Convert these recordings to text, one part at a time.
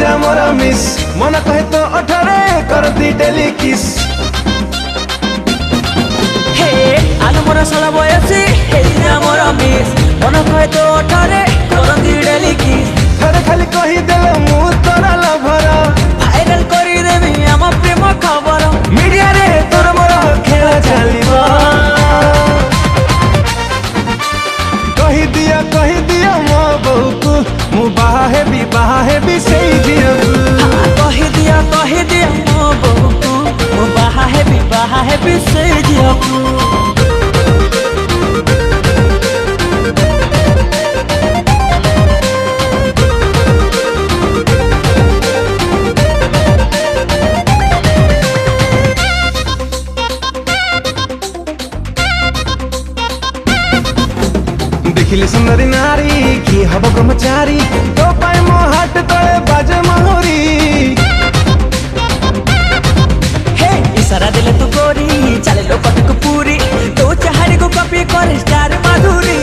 जा मोरा मिस मन कहे तो अठरे करती डेली किस हे आलो मोरा साला बयसी हे जा मोरा मिस मन कहे तो अठरे करती डेली किस थरे खाली कही देले मु तोरा लभर भाइराल करी देबी हम प्रेम खबर मीडिया रे तोर मोर खेला चलिबा कही दिया मो बहू को मु बाहा हेबी सही जियबू कही दिया मो बहू को मु बाहा हेबी से जियबू देखिले सुंदरी नारी की हब ब्रह्मचारी तो पाए मो हाट तले बाजे महुरी हे इशारा दिले तू गोरी चले लो पटक पूरी तो चाहरी को कॉपी कर स्टार माधुरी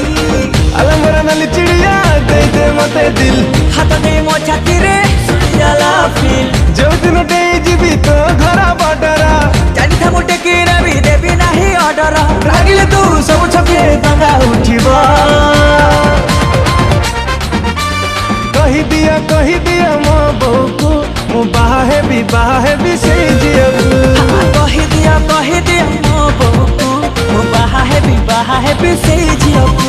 अलमरा नली चिड़िया दे दे मते दिल हाथ दे मो छाती रे सुनियाला फील जो दिन डे जीवी तो घरा बडरा जानी था मोटे की रवि देवी नहीं ऑर्डर रागिले तू सब छके दंगा उठिबा कही दिया मो बहू को मु बाहा हेबी से जियबू कही दिया मो बहू को मु बाहा हेबी से जियबू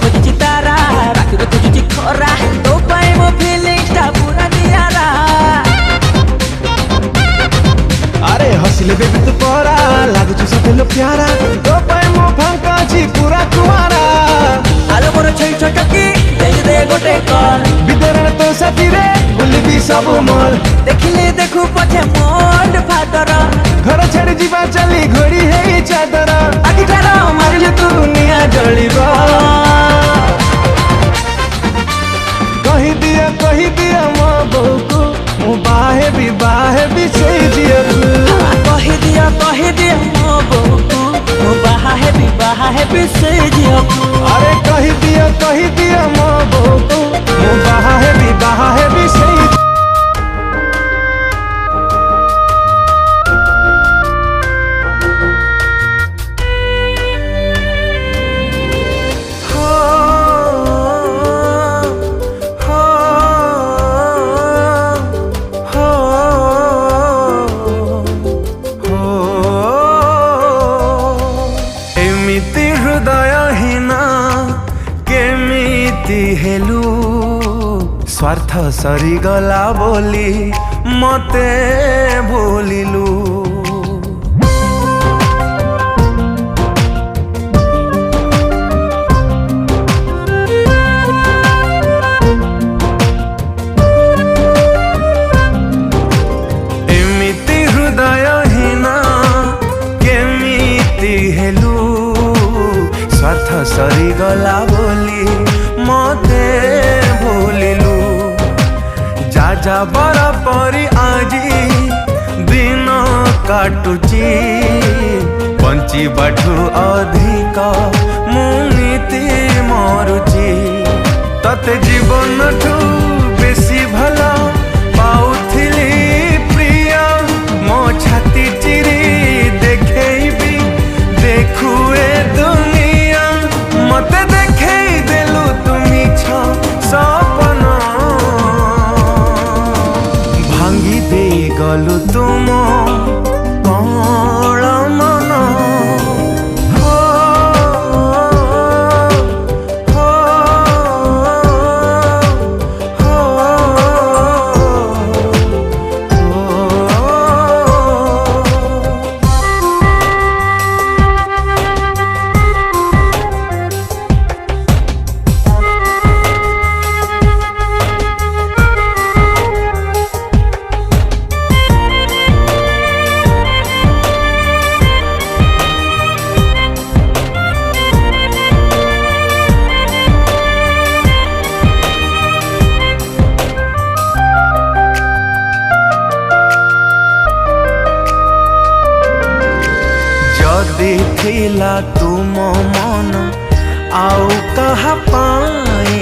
खोजुची तारा रात रे खोजुची खरा तो पाए मो फीलिंग्स ता पूरा नियारा अरे हसिले बेबी तू परा लागु छु सतेलो प्यारा तो पाए मो फांका छी पूरा कुआरा आलो मोर छई छटकी दे गोटे कॉल विदरण तो साथी रे बुलबी सब मॉल देखिले देखु पछे मोड फादर घर छाड़ी जीवा चली घोड़ी है चादर आखि तारा मारिले तू निया जलिबा कही दिया मो बहू को मु बाहे भी से जियबू कही दिया मो बहू को मु बाहा हेबी से जियबू अरे कही दिया मो बहू को मु बाहा हेबी से हेलु स्वार्थ सरीगला बोली मते भूलिलु एमिति हृदयहीना केमिति हेलु स्वार्थ सरीगला बोली मते भूलिलु जा बरा परी आजी दिन काटुची पंची बाठू अधिक मुनीति मरुची तते जीवन ठू बेसी भला पाउथिली प्रिय मो छाती चिरी देखेबी देखुए दुनिया मते देखेई देलु तुमी छ सपन भांगी दे गलु तुम कौन मन हो हो हो ଥିଲା ତୁମ ମନ ଆଉ କାହା ପାଇଁ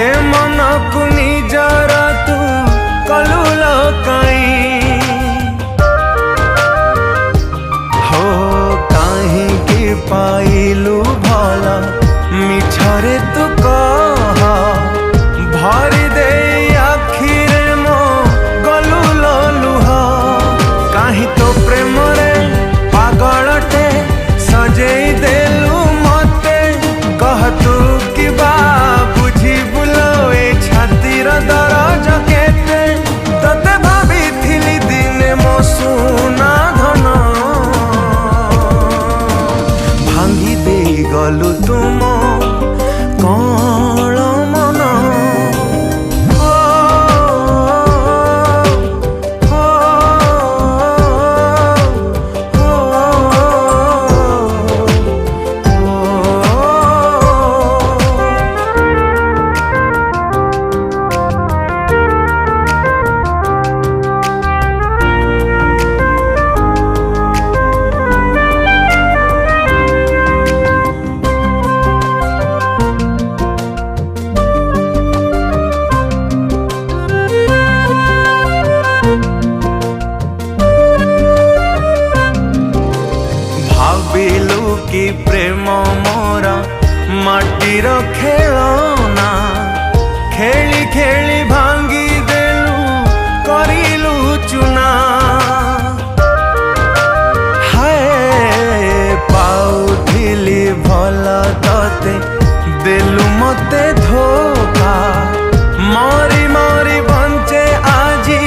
ଏ ମନକୁ ନିଜର ତୁ କଲୁ ଲକାଇଁ ହୋ କାହିଁକି ପାଇଲୁ ଭଲ ମିଛରେ ତୁ କହ ଭରି ଦେଇ ଆଖିରେ ମୋ ଗଲୁ ଲୁହ କାହିଁ ତୋ ପ୍ରେମରେ ପାଗଳଟେ ସଜେଇ ଦେଲୁ ମତେ କହ ତୁ କିବା ବୁଝିବୁ ଲୋ ଏ ଛାତିର ଦରଜ କେତେ ତତେ ଭାବିଥିଲି ଦିନେ ମୋ ସୁନା ଧନ ଭାଙ୍ଗି ଦେଇ ଗଲୁ ତୁମ କଳ ମନ ଭାବିଲୁ କି ପ୍ରେମ ମୋର ମାଟିର ଖେଳନା ଖେଳି ଖେଳି ଭାଙ୍ଗି ଦେଲୁ କରିଲୁ ଚୁନା ହାୟ ପାଉଥିଲି ଭଲ ତତେ ଦେଲୁ ମତେ ଧୋକା ମରି ମରି ବଞ୍ଚେ ଆଜି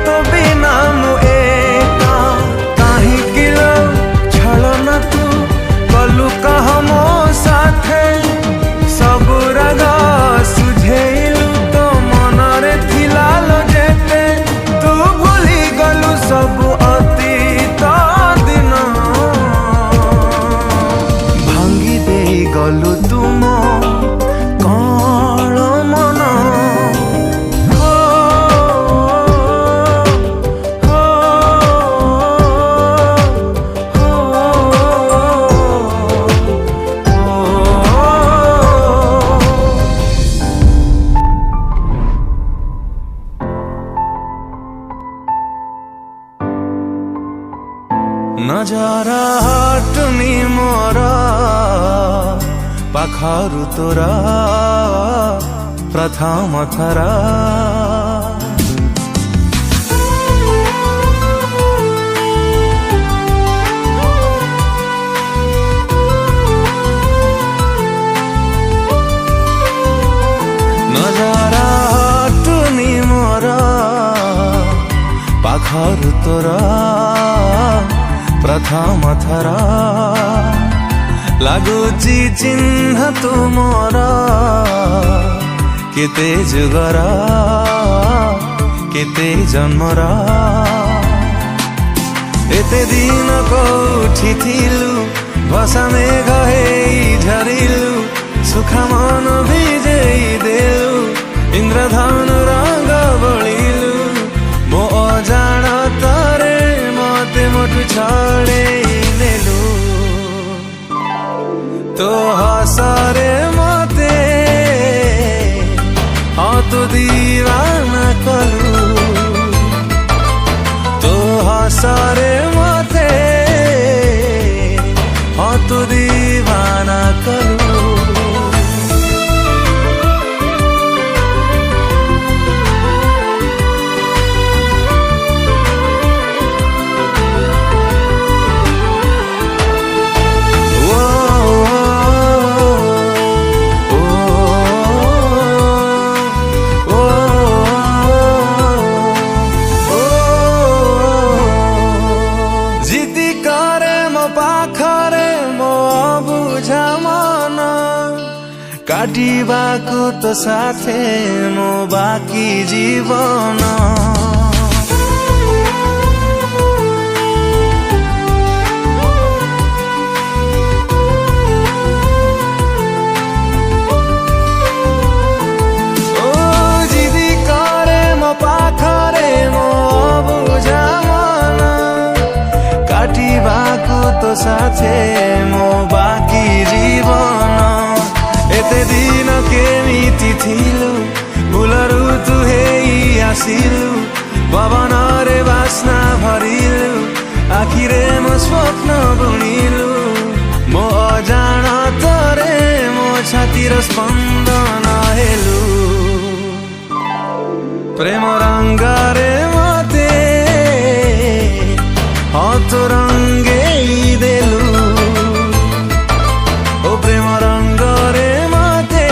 ତୋ ବିନା ମୁଁ ଏକା କାହିଁକି ଲୋ ଛଳନା ତୁ କଲୁ କହ ମୋ ସାଥେ ସବୁ ରାଗ ସୁଝେଇଲୁ ତୋ ମନରେ ଥିଲା ଲୋ ଯେତେ ତୁ ଭୁଲି ଗଲୁ ସବୁ ଅତୀତ ଦିନ ଭାଙ୍ଗି ଦେଇ ଗଲୁ ତୁମ କଳ ମନ नजरा हटुनी मोर पाखरु तोरा प्रथम थरा नजरा हटुनी मोर पाखरु तोरा प्रथम थरा लगुची चिन्ह तुमर केते जुगर केते जन्मर एते दिन कोठी थिलु भसा मेघ हेई झरिलु सुखा मन भिजेई देलु इंद्रधनु रंग बलिलु मो अजाणतरे मते मोटु छड़ेई नेलु तो हसरे मते हाँ तो दीवाना कलु तो हसरे मते हाँ तो दीवाना कलु काटिबाकु तो साथे मो बाकी जीवन ओ जिदी करे मो पाखरे मो बुझा मन काटिबाकु तो साथे मो बाकी जीवन एते दिन केमिति थिलु फुलरु तु हेई आसिलु पवन रे बास्ना भरिलु आखिरे मो स्वप्न बुणिलु मो अजाणतरे मो छातीर स्पंदन हेलु प्रेम रंगरे मते हाथ रंगे देलु ओ प्रेम रंगरे मते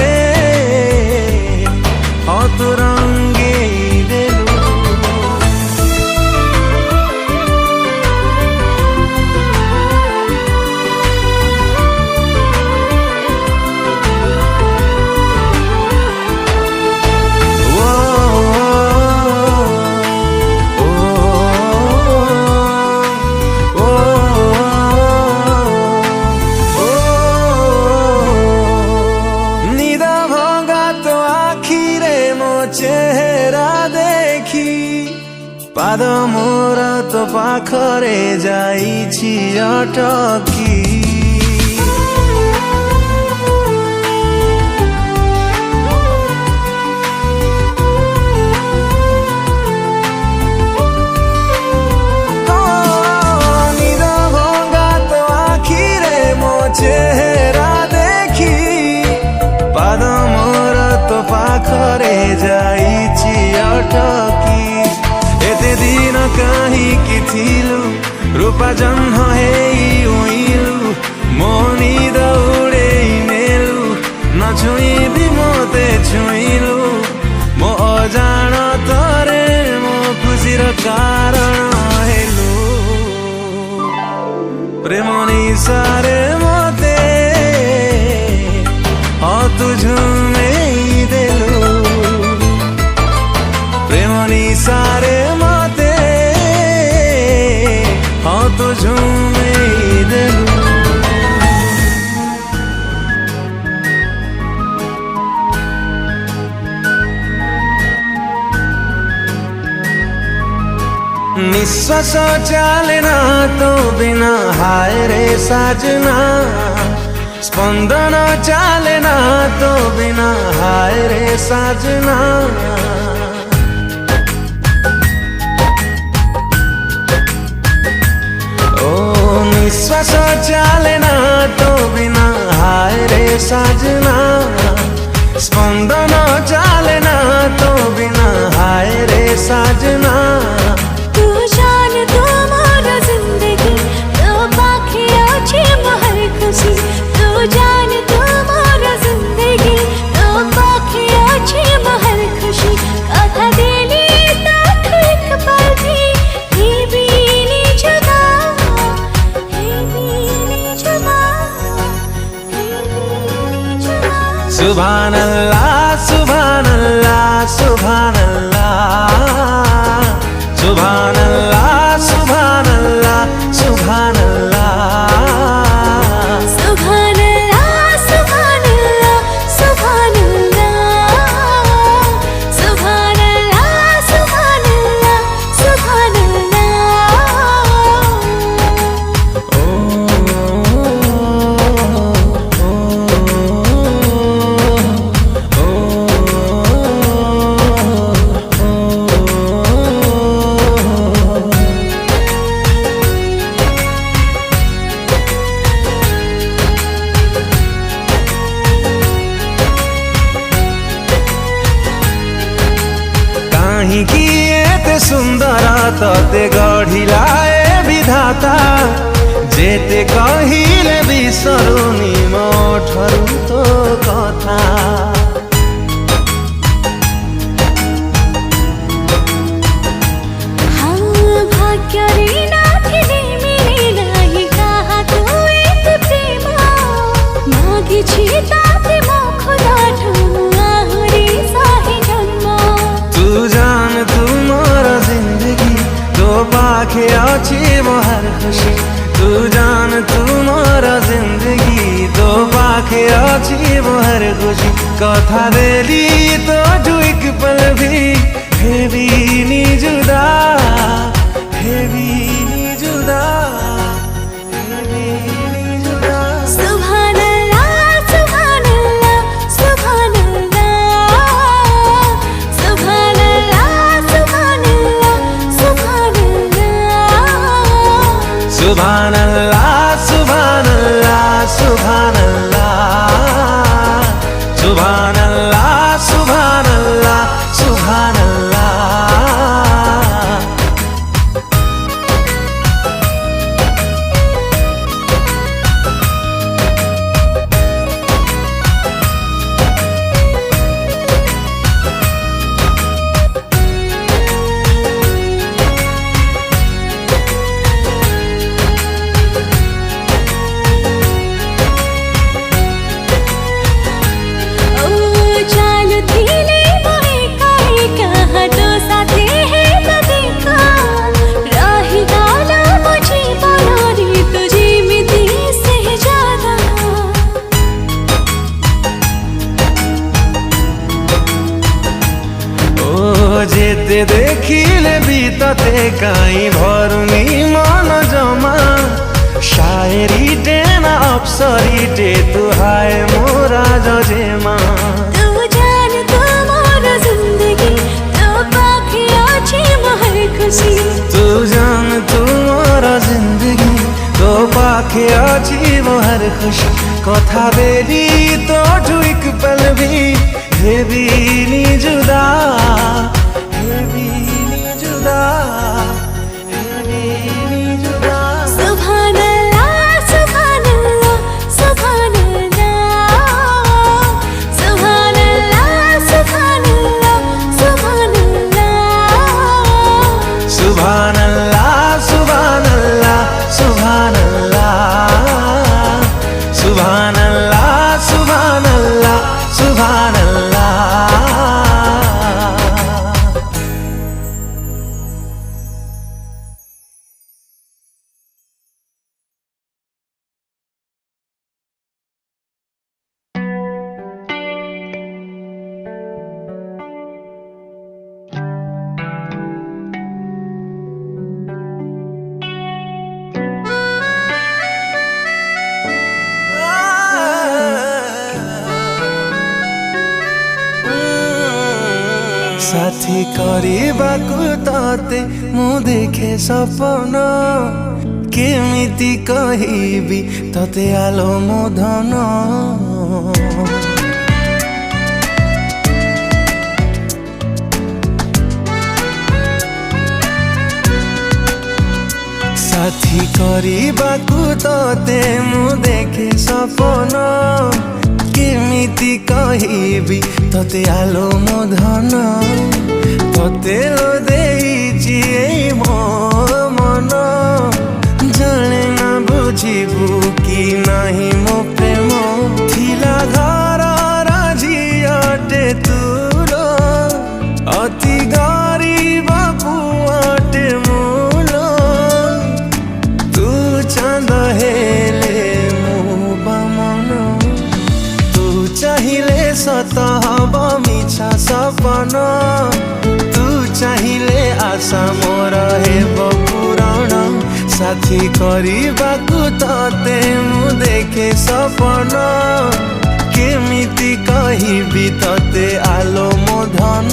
हाथ रंगे देलु चेहरा देखी पाद मोर तो पाखरे जाइछि अटकी निद भंगा तो आखिरे मो चेहरा देखी पाद मोर तो पाखरे जाइछि अटकी एते दिन कहीं कि थिलु रूपा जन्म हेई उइलु मोनी दौड़े नेलु न छुईबी मोते छुईलु मो अजाणतरे मो खुशीर कारण हेलु प्रेम निसारे मते तु झुमेई देलु प्रेम निसारे मते तु झुमेई देलु निश्वास चले ना तो बिना हाय रे साजना स्पंदन चले ना तो बिना हाय रे साजना ओ निश्वास चले ना तो बिना हाय रे साजना स्पंदन चले ना तो बिना हाय रे साजना तू जान तू मोरा जिंदगी तो बाकी अच्छी महर खुशी तू जान तू मोरा जिंदगी तो बाकी अच्छी महर खुशी कथा दिली तो एक पल भी नहीं जुदा सुभान अल्लाह सुभान अल्लाह सुभान अल्लाह सुभान अल्लाह सुभान अल्लाह सुभान अल्लाह सुभान अल्लाह सुभान अल्लाह सुभान अल्लाह सुभान अल्लाह सुभान अल्लाह सुभान काहींकि एते सुंदर तते गढ़िलाए विधाता जेते कहिले बिसरुनी मोठरू तो कथा हाँ भाग्य रे नाथिले मिले नाही कहा तू एक प्रेम मागिछि ताते मुख दाठु आहुरी साही जन्म तू जान तू मोर जिंदगी तो पाखे अछि मोहर खुशी तू जान तू मोर जिंदगी तो पाखे अछि मोहर खुशी कथा देली तो जुइक पल भी हेबी नी जुदा हेबी नी जुदा हेबी सुभानअल्लाह सुभानअल्लाह सुभानअल्लाह सुभानअल्लाह सुभानअल्लाह सुभानअल्लाह। जेते देखिले भी तते काई भरुनी मन जमा शायरी टेना अप्सरी टे तू हाय मोरा जजेमा। तू जान तू मोर जिंदगी तो पाखे आछे मोहर खुशी। तू जान तू मोर जिंदगी तो पाखे आछी मोहर खुशी। कथा बेरी तो ठुक पल भी हेबी नी जुदा सुभानअल्लाह सुभानअल्लाह सुभानअल्लाह सुभानअल्लाह सुभानअल्लाह सुभानअल्लाह सुभानअल्लाह सुभानअल्लाह सुभानअल्लाह सुभानअल्लाह सुभानअल्लाह सुभानअल्लाह। साथी କରିବାକୁ तते मु देखे सपन केमिति कहिबी तते आलो मो धन। साथी କରିବାକୁ तते मु देखे सपन केमिति कहिबी तते आलो मो धन। तते लो देइछि एई मो मन जाने ना बुझिबु कि नाही मो प्रेम। थिला घर राझियाटे तुलो अति गरीब पुआटे मूलो। तू चांद हेले मो बामन तू चाहिले सत हब मिछा सपन। तू चाहिले आशा मोर हेब पूरण। साथी କରିବାକୁ तते मु देखे सपन केमिति कहिबी तते आलो मो धन।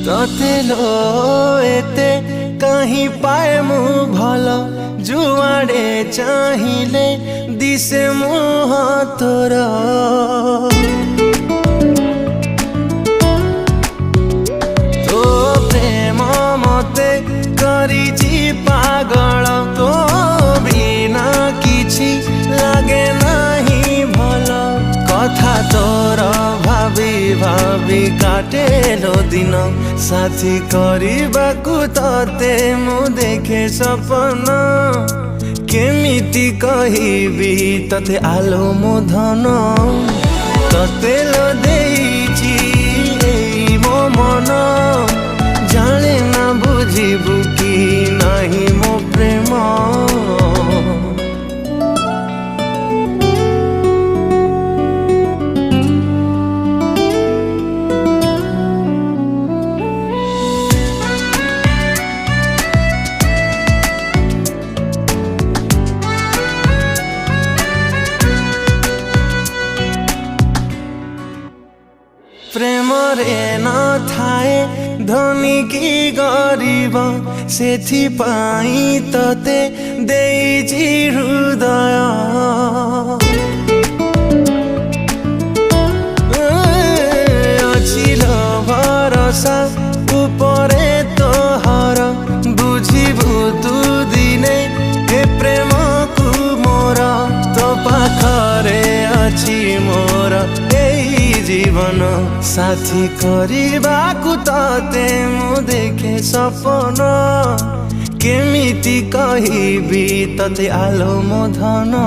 तते लो एते कहीं पाए मु भल जुआड़े चाहिले दिसे मुह तोर। तो प्रेम मते करिछि पागल तो बिना किछि लागे नाही भल। कथा तोर भाभी भाभी काटे लो दिन साथी କରିବାକୁ तते मु देखे सपन केमिति कहिबी तते आलो मो धन। तते लो देइछि एई मो मन जाने ना बुझिबु कि नाही मो प्रेम। ହାତରେ ନଥାଏ ଧନୀ କି ଗରିବ ସେଥିପାଇଁ ତତେ ଦେଇଛି ହୃଦୟ ଅଛି ଲୋ ଭରସା ଉପରେ ତୋହର ବୁଝିବୁ ତୁ ଦିନେ ଏ ପ୍ରେମକୁ ମୋର ତୋ ପାଖରେ ଅଛି ମୋର ଏଇ ଜୀବନ ସାଥୀ କରିବାକୁ ତତେ ମୁଁ ଦେଖେ ସପନ କେମିତି କହିବି ତତେ ଆଲୋ ମୋ ଧନ